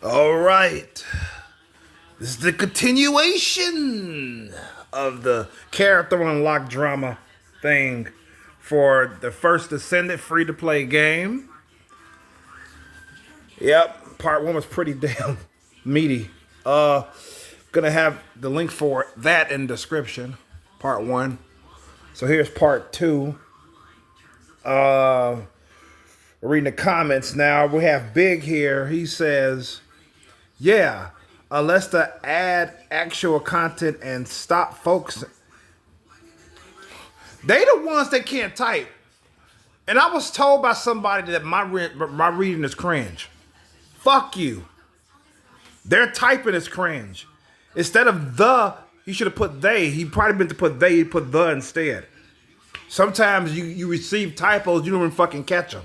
All right. This is the continuation of the character unlock drama thing for the first Descendant free-to-play game. Yep, part one was pretty damn meaty. Gonna have the link for that in the description. Part one. So here's part two. Reading the comments now. We have Big here. He says, yeah, unless to add actual content and stop folks. They the ones that can't type. And I was told by somebody that my reading is cringe. Fuck you. Their typing is cringe. Instead of the, he should have put they. He probably meant to put they, he put the instead. Sometimes you receive typos, you don't even fucking catch them.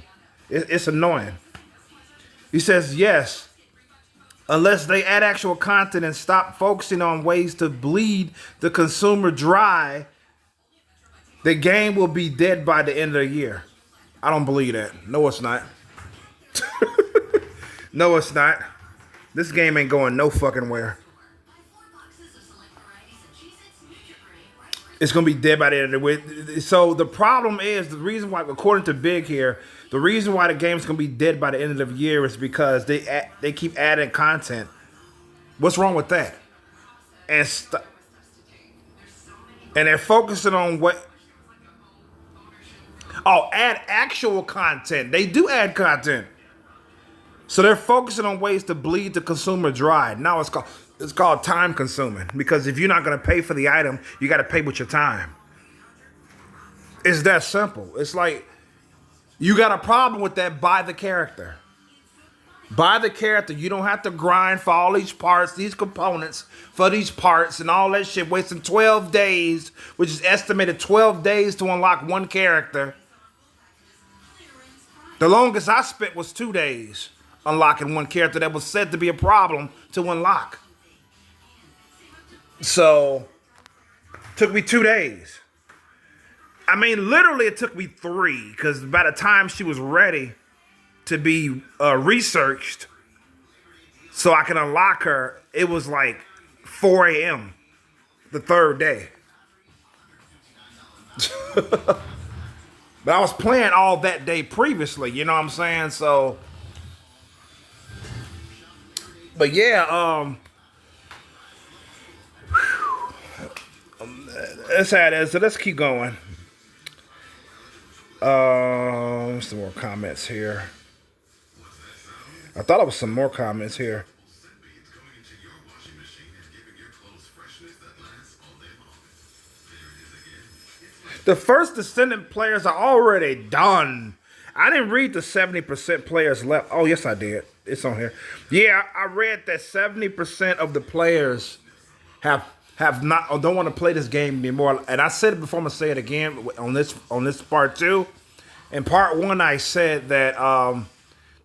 It's annoying. He says, yes, unless they add actual content and stop focusing on ways to bleed the consumer dry, the game will be dead by the end of the year. I don't believe that. No, it's not. No, it's not. This game ain't going no fucking where. It's going to be dead by the end of the year. So the problem is, the reason why, according to Big here, the reason why the game's going to be dead by the end of the year is because they keep adding content. What's wrong with that? And they're focusing on what... Oh, add actual content. They do add content. So they're focusing on ways to bleed the consumer dry. Now it's called time consuming. Because if you're not going to pay for the item, you got to pay with your time. It's that simple. It's like, you got a problem with that, buy the character. Buy the character. You don't have to grind for all these parts, these components, for these parts and all that shit. Wasting 12 days, which is estimated 12 days to unlock one character. The longest I spent was 2 days unlocking one character that was said to be a problem to unlock. So, took me 2 days. I mean, literally it took me 3, because by the time she was ready to be researched so I can unlock her, it was like 4 a.m. the third day. But I was playing all that day previously, you know what I'm saying? So, but yeah, that's how it is. So let's keep going. Some more comments here. I thought it was some more comments here. The first Descendant players are already done. I didn't read the 70% players left. Oh, yes, I did. It's on here. Yeah, I read that 70% of the players have not or don't want to play this game anymore. And I said it before, I'm gonna say it again on this part two. In part one, I said that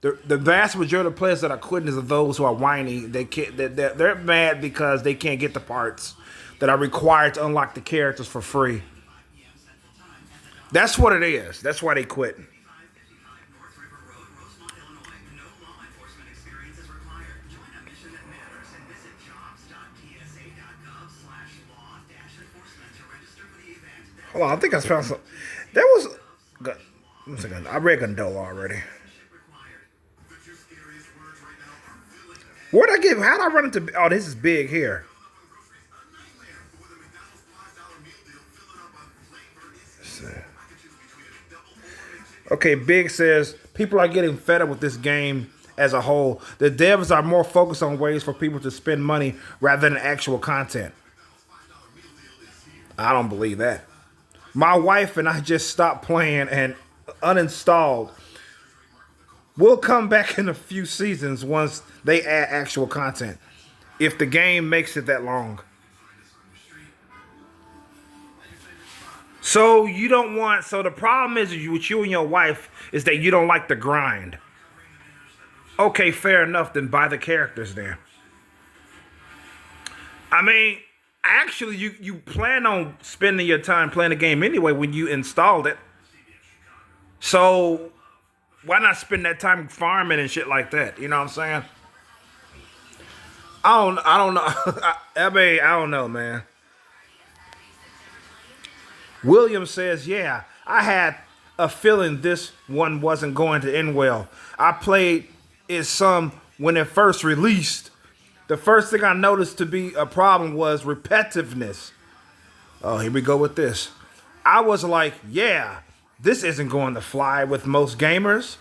the vast majority of players that are quitting is those who are whiny. They're mad because they can't get the parts that are required to unlock the characters for free. That's what it is. That's why they quit. Hold on, I think I found some. There was. One second. I read Gondola already. Where'd I get? How'd I run into? Oh, this is Big here. Okay, Big says, people are getting fed up with this game as a whole. The devs are more focused on ways for people to spend money rather than actual content. I don't believe that. My wife and I just stopped playing and uninstalled. We'll come back in a few seasons once they add actual content, if the game makes it that long. So you don't want, so the problem is with you and your wife is that you don't like the grind. Okay, fair enough, then buy the characters then. I mean, actually you plan on spending your time playing the game anyway when you installed it. So why not spend that time farming and shit like that? You know what I'm saying? I don't know. I mean, I don't know, man. William says, yeah, I had a feeling this one wasn't going to end well. I played it some when it first released. The first thing I noticed to be a problem was repetitiveness. Oh, here we go with this. I was like, yeah, this isn't going to fly with most gamers.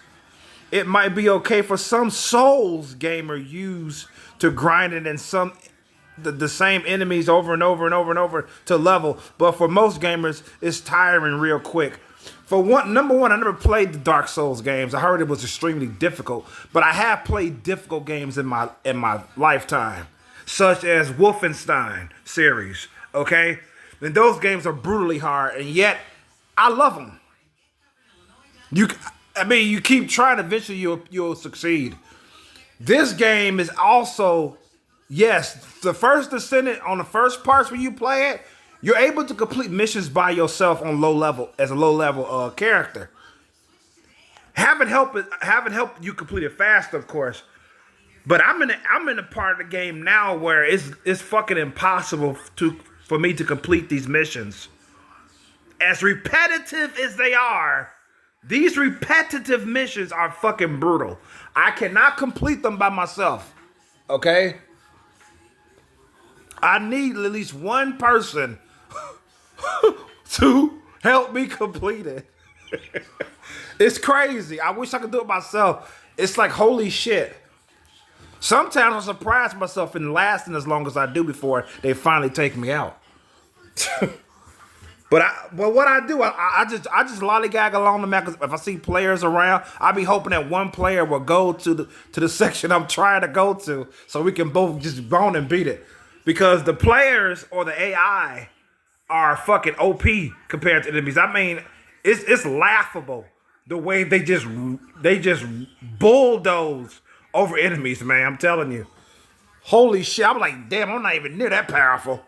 It might be okay for some Souls gamer used to grind it in some the same enemies over and over and over and over to level, but for most gamers, it's tiring real quick. For one, number one, I never played the Dark Souls games. I heard it was extremely difficult, but I have played difficult games in my lifetime, such as Wolfenstein series. Okay, and those games are brutally hard, and yet I love them. You keep trying. Eventually, you'll succeed. This game is also, yes, the first Descendant on the first parts when you play it, you're able to complete missions by yourself on low level as a low level character. Haven't helped you complete it fast, of course. But I'm in a part of the game now where it's fucking impossible for me to complete these missions. As repetitive as they are, these repetitive missions are fucking brutal. I cannot complete them by myself. Okay? I need at least one person to help me complete it. It's crazy. I wish I could do it myself. It's like, holy shit. Sometimes I surprise myself in lasting as long as I do before they finally take me out. But what I do, I just lollygag along the map. If I see players around, I be hoping that one player will go to the section I'm trying to go to, so we can both just bone and beat it. Because the players or the AI are fucking OP compared to enemies. I mean, it's laughable the way they just bulldoze over enemies, man. I'm telling you, holy shit! I'm like, damn, I'm not even near that powerful.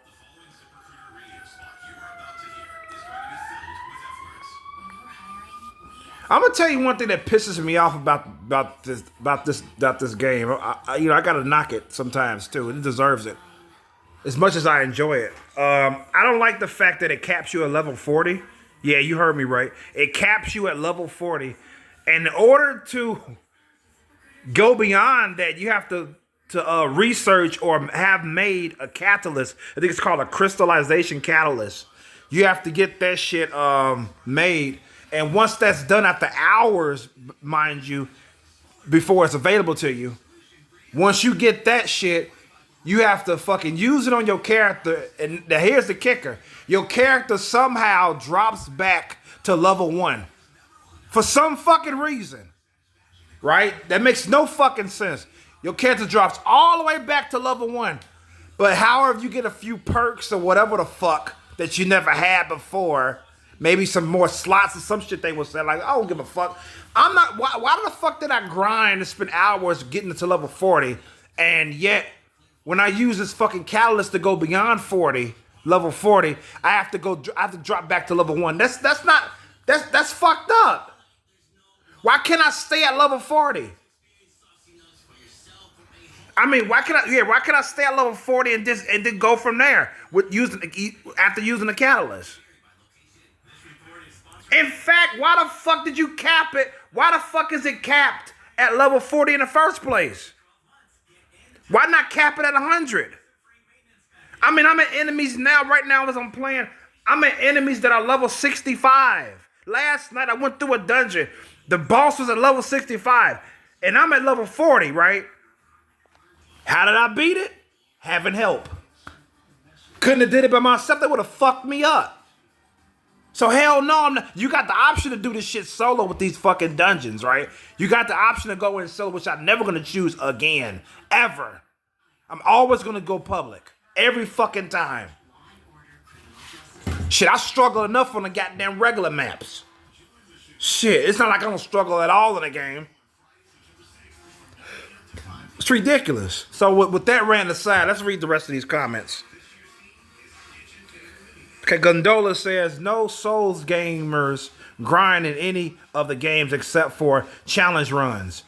I'm gonna tell you one thing that pisses me off about this game. I gotta knock it sometimes too. It deserves it as much as I enjoy it. I don't like the fact that it caps you at level 40. Yeah, you heard me right. It caps you at level 40, and in order to go beyond that, you have to research or have made a catalyst. I think it's called a crystallization catalyst. You have to get that shit made. And once that's done after hours, mind you, before it's available to you, once you get that shit, you have to fucking use it on your character. And here's the kicker. Your character somehow drops back to level 1. For some fucking reason. Right? That makes no fucking sense. Your character drops all the way back to level 1. But however you get a few perks or whatever the fuck that you never had before, maybe some more slots or some shit they will say, like, I don't give a fuck. I'm not, why the fuck did I grind and spend hours getting to level 40, and yet, when I use this fucking catalyst to go beyond 40, level 40, I have to drop back to level 1. That's fucked up. Why can't I stay at level 40? I mean, why can't I stay at level 40 and then go from there after using the catalyst? In fact, why the fuck did you cap it? Why the fuck is it capped at level 40 in the first place? Why not cap it at 100? I mean, I'm at enemies right now as I'm playing. I'm at enemies that are level 65. Last night I went through a dungeon. The boss was at level 65. And I'm at level 40, right? How did I beat it? Having help. Couldn't have did it by myself. That would have fucked me up. So hell no, you got the option to do this shit solo with these fucking dungeons, right? You got the option to go in solo, which I'm never going to choose again. Ever. I'm always going to go public. Every fucking time. Shit, I struggle enough on the goddamn regular maps. Shit, it's not like I don't struggle at all in the game. It's ridiculous. So with that rant aside, let's read the rest of these comments. Okay, Gondola says, no Souls gamers grind in any of the games except for challenge runs.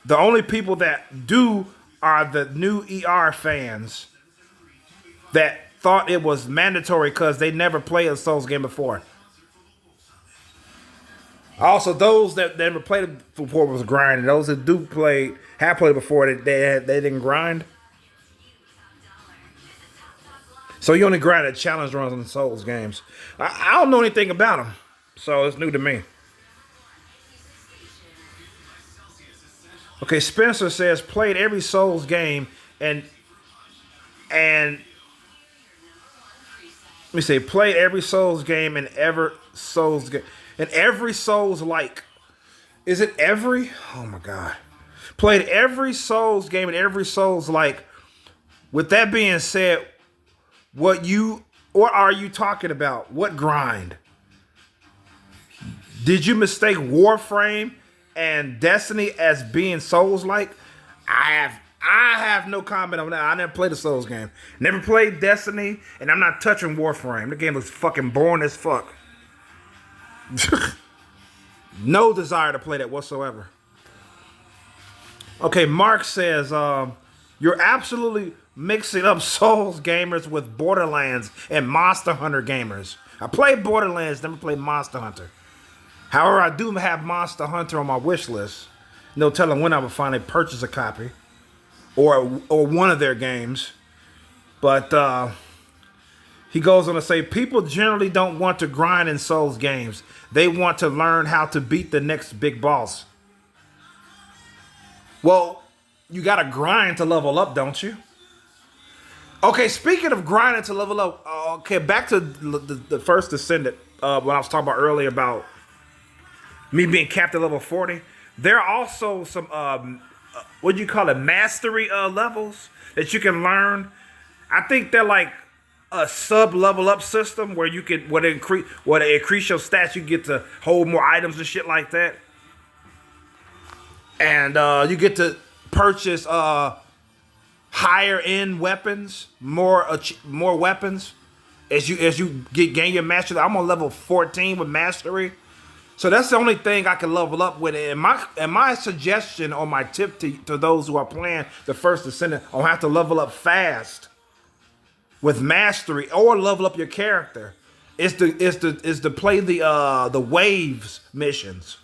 The only people that do are the new ER fans that thought it was mandatory because they never played a Souls game before. Also, those that never played it before was grinding. Those that have played before, they didn't grind. So you only grind at challenge runs on the Souls games. I don't know anything about them, so it's new to me. Okay, Spencer says played every Souls game and let me say played every Souls game and every Souls like. Is it every? Oh my God. Played every Souls game and every Souls like. With that being said, what are you talking about? What grind? Did you mistake Warframe and Destiny as being Souls-like? I have no comment on that. I never played a Souls game. Never played Destiny, and I'm not touching Warframe. The game looks fucking boring as fuck. No desire to play that whatsoever. Okay, Mark says, you're absolutely mixing up Souls gamers with Borderlands and Monster Hunter gamers. I played Borderlands, never played Monster Hunter. However, I do have Monster Hunter on my wish list. No telling when I will finally purchase a copy or one of their games. But he goes on to say, people generally don't want to grind in Souls games. They want to learn how to beat the next big boss. Well, you got to grind to level up, don't you? Okay, speaking of grinding to level up, okay, back to the first Descendant, when I was talking about earlier about me being capped at level 40. There are also some, what do you call it, mastery levels that you can learn. I think they're like a sub-level up system where you can, where they increase your stats, you get to hold more items and shit like that. And you get to purchase higher end weapons, more weapons as you gain your mastery. I'm on level 14 with mastery, so that's the only thing I can level up with. And my suggestion or my tip to those who are playing the first Descendant, on have to level up fast with mastery or level up your character, is to play the waves missions.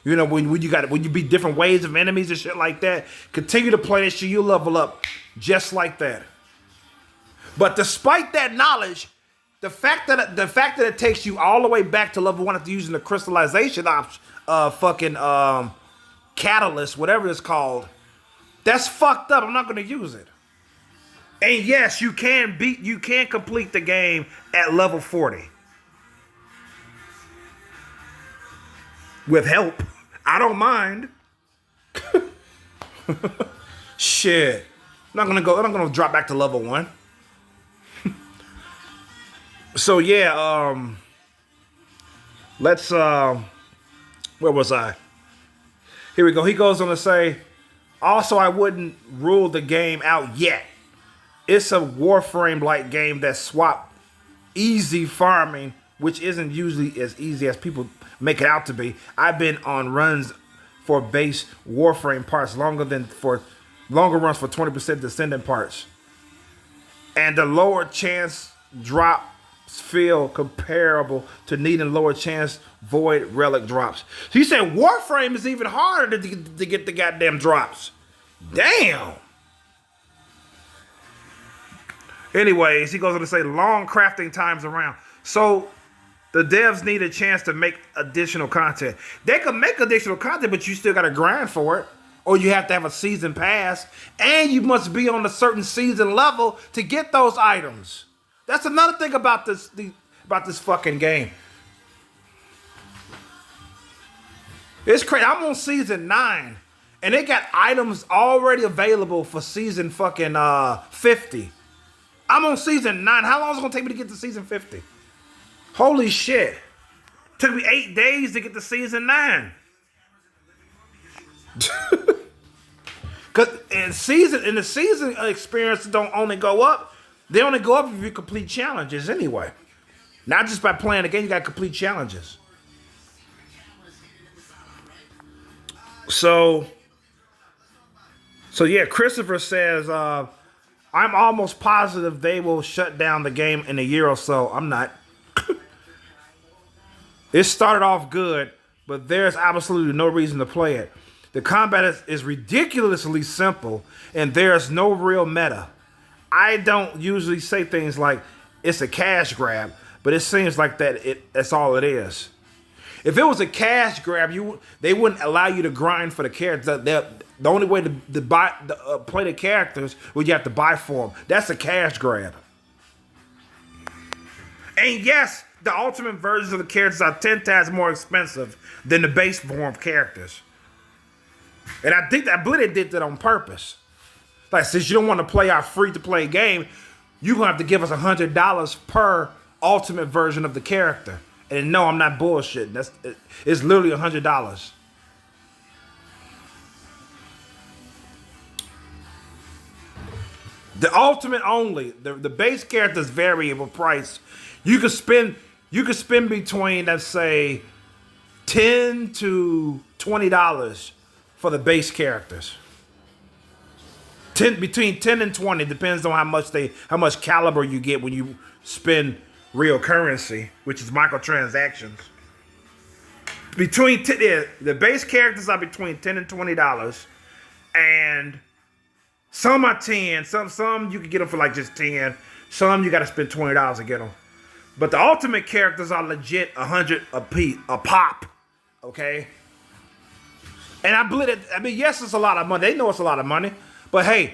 You know, when you beat different waves of enemies and shit like that, continue to play that shit, you level up just like that. But despite that knowledge, the fact that it takes you all the way back to level 1 after using the crystallization catalyst, whatever it's called, that's fucked up. I'm not gonna use it. And yes, you can complete the game at level 40. With help. I don't mind. Shit. I'm not gonna drop back to level 1. So yeah, let's where was I? Here we go. He goes on to say, also I wouldn't rule the game out yet. It's a Warframe-like game that swap easy farming, which isn't usually as easy as people make it out to be. I've been on runs for base Warframe parts longer runs for 20% Descendant parts. And the lower chance drops feel comparable to needing lower chance void relic drops. So you said Warframe is even harder to get the goddamn drops. Damn. Anyways, he goes on to say long crafting times around. So the devs need a chance to make additional content. They can make additional content, but you still got to grind for it. Or you have to have a season pass. And you must be on a certain season level to get those items. That's another thing about this fucking game. It's crazy. I'm on season 9. And they got items already available for season fucking 50. I'm on season 9. How long is it going to take me to get to season 50? Holy shit. Took me 8 days to get to season 9. Cause the season experience don't only go up. They only go up if you complete challenges anyway. Not just by playing the game, you got to complete challenges. So So yeah, Christopher says, I'm almost positive they will shut down the game in a year or so. I'm not. It started off good, but there's absolutely no reason to play it. The combat is ridiculously simple, and there's no real meta. I don't usually say things like it's a cash grab, but it seems like that's all it is. If it was a cash grab, they wouldn't allow you to grind for the characters. The only way to play the characters would you have to buy for them. That's a cash grab. And yes, the ultimate versions of the characters are 10 times more expensive than the base form of characters. And I think that Blizzard did that on purpose. Like, since you don't want to play our free-to-play game, you're going to have to give us $100 per ultimate version of the character. And no, I'm not bullshitting. It's literally $100. The ultimate only, the base character's variable price. You could spend between, let's say, $10 to $20 for the base characters. Between 10 and 20 depends on how much caliber you get when you spend real currency, which is microtransactions. The base characters are between $10 and $20, and some are 10. Some you can get them for like just 10. Some you got to spend $20 to get them. But the ultimate characters are legit $100 a pop. Okay. And I mean, yes, it's a lot of money. They know it's a lot of money. But hey,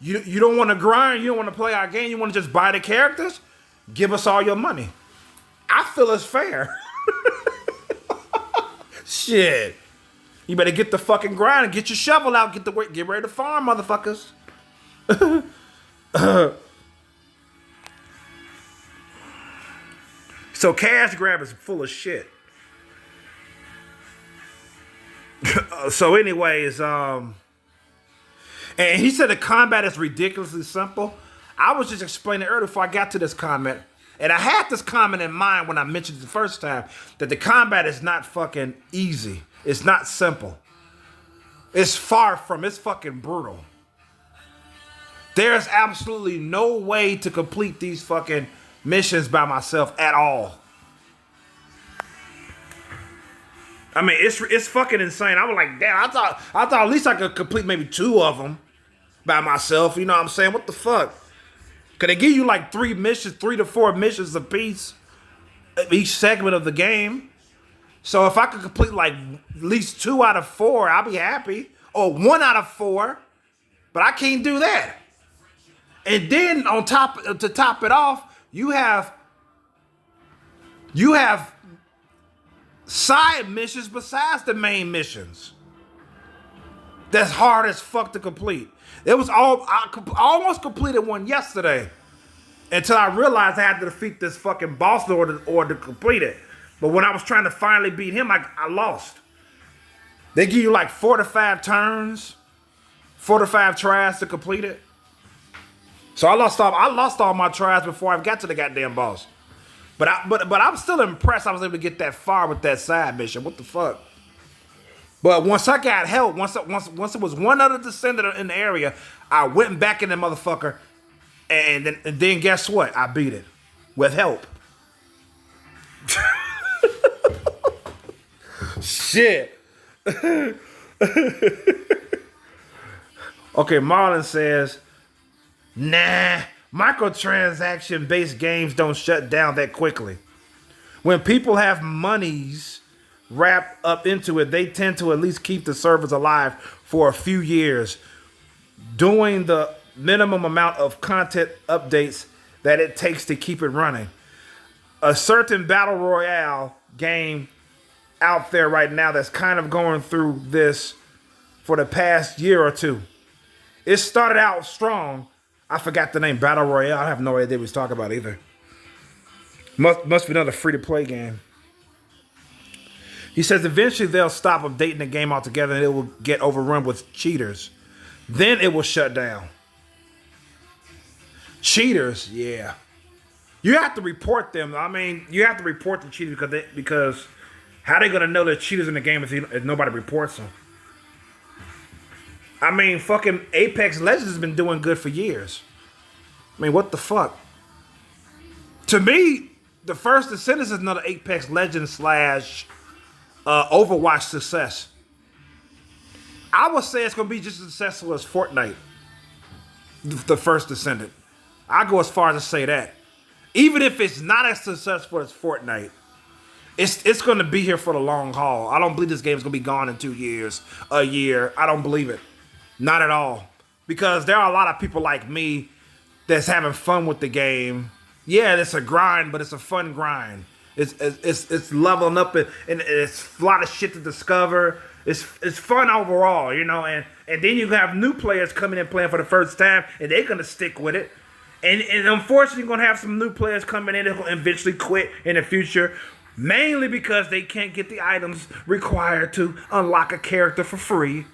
you don't want to grind. You don't want to play our game. You want to just buy the characters? Give us all your money. I feel it's fair. Shit. You better get the fucking grind and get your shovel out. Get ready to farm, motherfuckers. So cash grab is full of shit. So anyways, and he said the combat is ridiculously simple. I was just explaining earlier before I got to this comment, and I had this comment in mind when I mentioned it the first time, that the combat is not fucking easy. It's not simple. It's fucking brutal. There's absolutely no way to complete these fucking missions by myself at all. I mean, it's fucking insane. I was like, damn, I thought at least I could complete maybe 2 of them by myself. You know what I'm saying? What the fuck? Could they give you like 3 to 4 missions a piece, each segment of the game? So if I could complete like at least 2 out of 4, I'll be happy. Or 1 out of 4, but I can't do that. And then to top it off, you have side missions besides the main missions. That's hard as fuck to complete. I almost completed one yesterday until I realized I had to defeat this fucking boss or to complete it. But when I was trying to finally beat him, I lost. They give you like 4 to 5 turns, 4 to 5 tries to complete it. So I lost all my tries before I got to the goddamn boss. But I'm still impressed I was able to get that far with that side mission. What the fuck? But once I got help, once it was one other Descendant in the area, I went back in the motherfucker, and then guess what? I beat it with help. Shit. Okay, Marlon says, nah, microtransaction-based games don't shut down that quickly. When people have monies wrapped up into it, they tend to at least keep the servers alive for a few years, doing the minimum amount of content updates that it takes to keep it running. A certain battle royale game out there right now that's kind of going through this for the past year or two. It started out strong. I forgot the name, Battle Royale. I have no idea what he's talking about either. Must be another free-to-play game. He says eventually they'll stop updating the game altogether and it will get overrun with cheaters. Then it will shut down. Cheaters, yeah. You have to report them. I mean, you have to report the cheaters because how are they going to know there's cheaters in the game if nobody reports them? I mean, fucking Apex Legends has been doing good for years. I mean, what the fuck? To me, the first Descendant is another Apex Legends slash Overwatch success. I would say it's gonna be just as successful as Fortnite. The first Descendant. I go as far as to say that. Even if it's not as successful as Fortnite, it's gonna be here for the long haul. I don't believe this game's gonna be gone in 2 years, a year. I don't believe it. Not at all. Because there are a lot of people like me that's having fun with the game. Yeah, it's a grind, but it's a fun grind. It's leveling up and it's a lot of shit to discover. It's fun overall, you know, and then you have new players coming in playing for the first time, and they're gonna stick with it. And unfortunately, you're gonna have some new players coming in that will eventually quit in the future, mainly because they can't get the items required to unlock a character for free,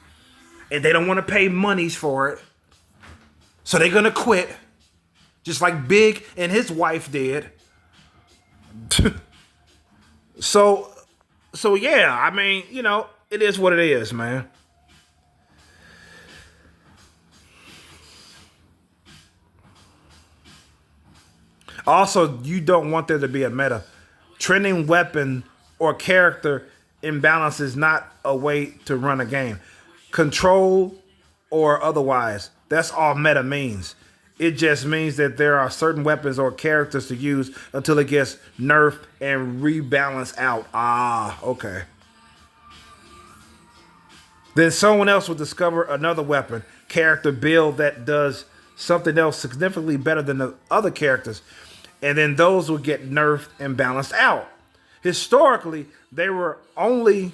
and they don't want to pay monies for it, so they're gonna quit, just like Big and his wife did. So yeah, I mean, you know. It is what it is, man. Also, you don't want there to be a meta. Trending weapon or character imbalance is not a way to run a game. Control or otherwise. That's all meta means. It just means that there are certain weapons or characters to use until it gets nerfed and rebalanced out. Ah, okay. Then someone else will discover another weapon, character build that does something else significantly better than the other characters. And then those will get nerfed and balanced out. Historically, they were only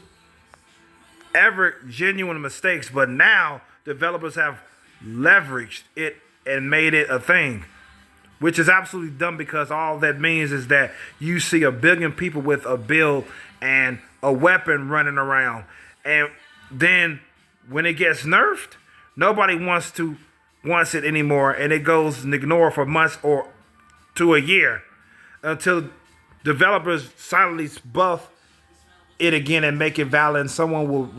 ever genuine mistakes, but now developers have leveraged it and made it a thing, which is absolutely dumb because all that means is that you see a billion people with a build and a weapon running around. And then when it gets nerfed, nobody wants it anymore, and it goes and ignored for months or to a year until developers silently buff it again and make it valid, and someone will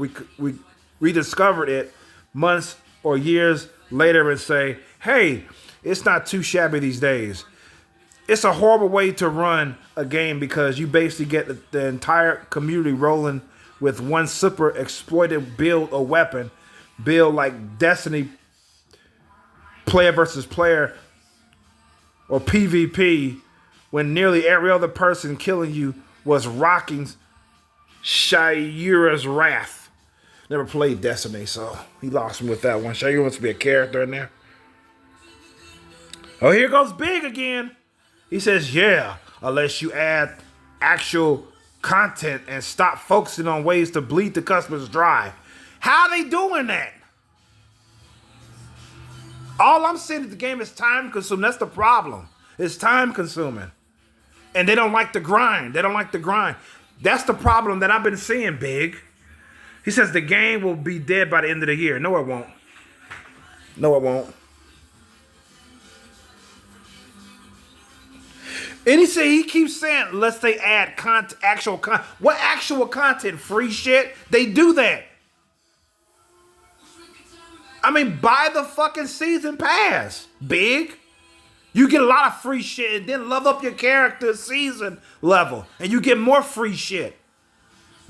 rediscover it months or years later and say, hey, it's not too shabby these days. It's a horrible way to run a game because you basically get the entire community rolling with one super exploited build or weapon, build like Destiny player versus player or PvP, when nearly every other person killing you was rocking Shayura's Wrath. Never played Destiny, so he lost me with that one. Shayura wants to be a character in there. Oh, here goes Big again. He says, yeah, unless you add actual content and stop focusing on ways to bleed the customers dry. How are they doing that? All I'm saying is the game is time consuming. That's the problem. It's time consuming. And they don't like the grind. They don't like the grind. That's the problem that I've been seeing, Big. He says the game will be dead by the end of the year. No, it won't. No, it won't. And he keeps saying, unless they add actual content. What actual content? Free shit? They do that. I mean, buy the fucking season pass, Big. You get a lot of free shit and then level up your character season level. And you get more free shit.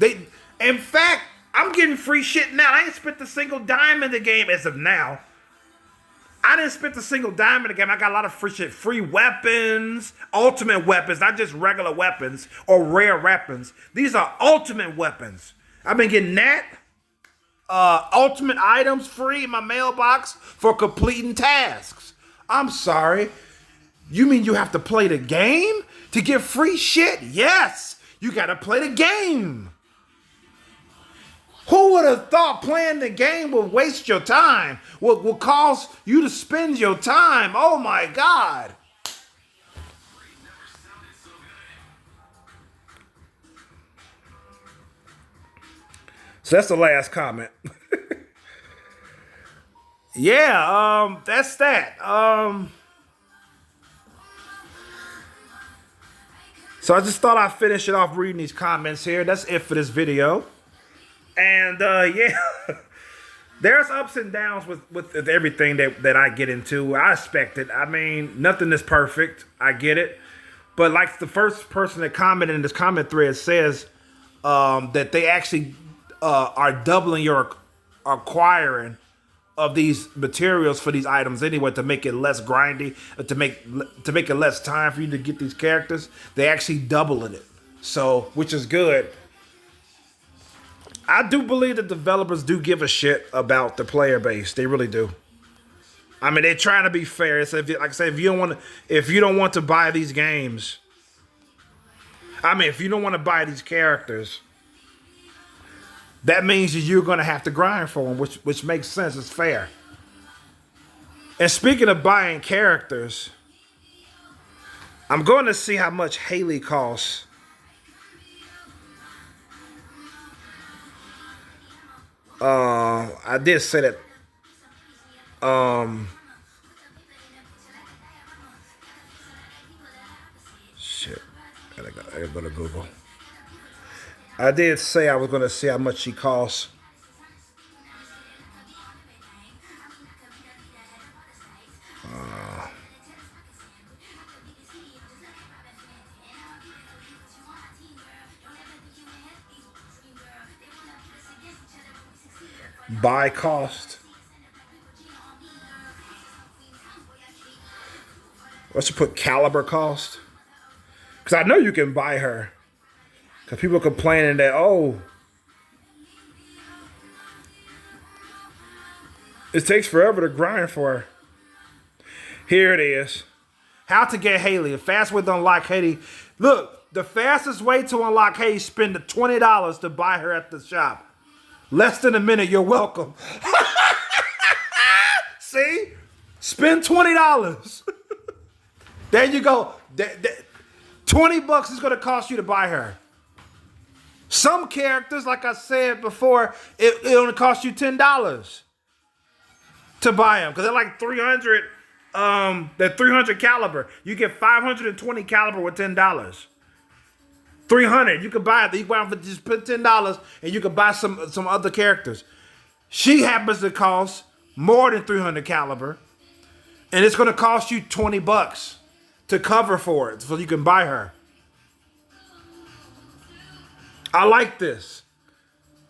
In fact, I'm getting free shit now. I ain't spent a single dime in the game as of now. I didn't spend a single dime in the game. I got a lot of free shit. Free weapons, ultimate weapons, not just regular weapons or rare weapons. These are ultimate weapons. I've been getting that. Ultimate items free in my mailbox for completing tasks. I'm sorry. You mean you have to play the game to get free shit? Yes. You got to play the game. Who would have thought playing the game would waste your time? Will cause you to spend your time? Oh my God. So that's the last comment. Yeah, that's that. So I just thought I'd finish it off reading these comments here. That's it for this video. And yeah. There's ups and downs with everything that I get into. I expect it. I mean, nothing is perfect. I get it. But like the first person that commented in this comment thread says that they actually are doubling your acquiring of these materials for these items anyway to make it less grindy, to make it less time for you to get these characters. They actually doubling it. So, which is good. I do believe that developers do give a shit about the player base. They really do. I mean, they're trying to be fair. So like I say, if you don't want to buy these games, I mean, if you don't want to buy these characters, that means that you're going to have to grind for them, which makes sense. It's fair. And speaking of buying characters, I'm going to see how much Hailey costs. I did say that. Shit. I gotta go to Google. I did say I was going to see how much she costs. Buy cost. Let's just put caliber cost. Because I know you can buy her. Because people are complaining that, oh, it takes forever to grind for her. Here it is. How to get Hailey. The fast way to unlock Hailey. Look, the fastest way to unlock Hailey is spend the $20 to buy her at the shop. Less than a minute, you're welcome. See? Spend $20. There you go. $20 is going to cost you to buy her. Some characters, like I said before, it only costs you $10 to buy them because they're like 300. They're 300 caliber. You get 520 caliber with $10. 300. You can buy it. You can buy them for just put $10, and you can buy some other characters. She happens to cost more than 300 caliber, and it's going to cost you $20 to cover for it, so you can buy her. I like this.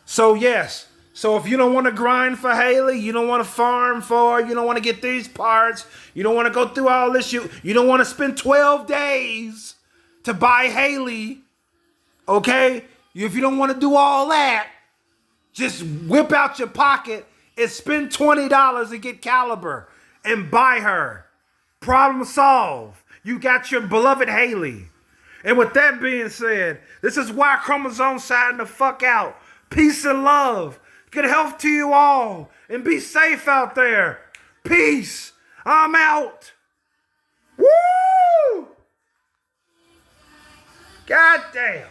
So yes. So if you don't want to grind for Hailey, you don't want to farm for her, you don't want to get these parts, you don't want to go through all this, you don't want to spend 12 days to buy Hailey, okay? If you don't want to do all that, just whip out your pocket and spend $20 and get caliber and buy her. Problem solved. You got your beloved Hailey. And with that being said, this is why Chromosome signing the fuck out. Peace and love. Good health to you all. And be safe out there. Peace. I'm out. Woo! God damn.